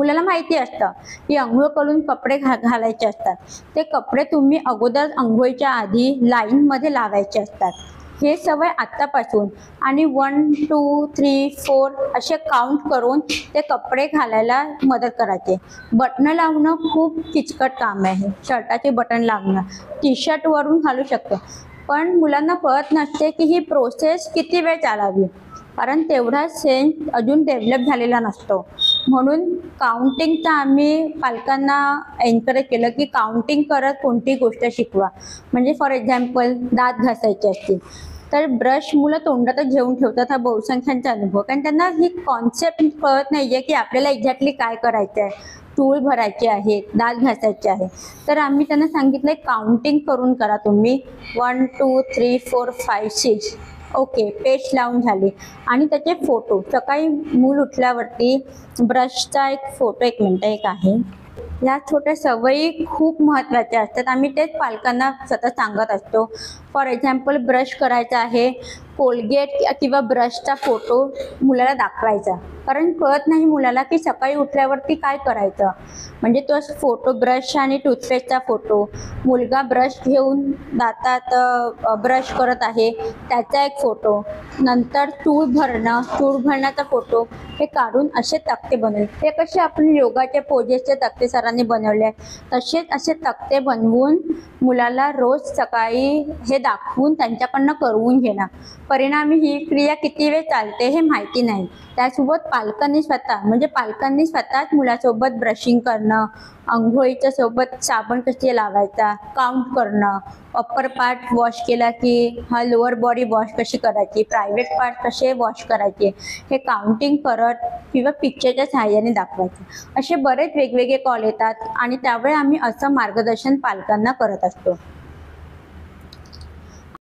मुलाला माहिती असतं की अंघोळ करून कपडे घालायचे असतात. ते कपडे तुम्ही अगोदर अंघोळीच्या आधी लाईनमध्ये लावायचे असतात. हे सवय आत्तापासून आणि 1 2 3 4 असे काउंट करून ते कपडे घालायला मदत करायचे. बटणं लावणं खूप किचकट काम आहे. शर्टाचे बटन लावणं टी शर्टवरून घालू शकतो, पण मुलांना कळत नसते की ही प्रोसेस किती वेळ चालावी, कारण तेवढा सेन्स अजून डेव्हलप झालेला नसतो. म्हणून काउंटिंगचा आम्ही पालकांना एनकरेज केलं की काउंटिंग करत कोणती गोष्ट शिकवा. म्हणजे फॉर एक्झाम्पल दात घासायचे असतील तर ब्रश मुलं तोंडातच घेऊन ठेवतात. हा बहुसंख्यांचा अनुभव, कारण त्यांना ही कॉन्सेप्ट कळत नाहीये की आपल्याला एक्झॅक्टली काय करायचं आहे. टूल भरायचे आहे, दात घासायचे आहे. तर आम्ही त्यांना सांगितलंय काउंटिंग करून करा तुम्ही. 1 2 3 4 5 6 ओके, पेस्ट लावून झाली. आणि त्याचे फोटो सकाळी मूल उठल्यावरती ब्रशचा एक फोटो, एक मिनिट एक आहे. या छोट्या सवयी खूप महत्त्वाच्या असतात. आम्ही तेच पालकांना सतत सांगत असतो. फॉर एक्झाम्पल ब्रश करायचा आहे, कोलगेट किंवा ब्रशचा फोटो मुलाला दाखवायचा, कारण कळत नाही मुलाला की सकाळी उठल्यावरती काय करायचं. म्हणजे तो फोटो, ब्रश आणि टूथपेस्टचा फोटो, मुलगा ब्रश घेऊन दातात ब्रश करत आहे त्याचा एक फोटो, नंतर चूळ भरण्याचा फोटो, हे काढून असे तक्ते बनवले. ते कसे आपण योगाच्या पोजेसचे तक्ते सरांनी बनवले तसेच असे तक्ते बनवून मुलाला रोज सकाळी हे दाखवून त्यांच्याकडनं करवून घेणं. परिणामी ही क्रिया किती वेळ चालते हे माहिती नाही. त्यासोबत पालकांनी स्वतःच मुलासोबत ब्रशिंग करणं, अंघोळीच्या सोबत साबण कशी लावायचा, काउंट करणं, अप्पर पार्ट वॉश केला की हा लोअर बॉडी वॉश कशी करायची, प्रायव्हेट पार्ट कसे वॉश करायचे, हे काउंटिंग करत किंवा पिक्चरच्या सहाय्याने दाखवायचे. असे बरेच वेगवेगळे कॉल येतात आणि त्यावेळी आम्ही असं मार्गदर्शन पालकांना करत असतो.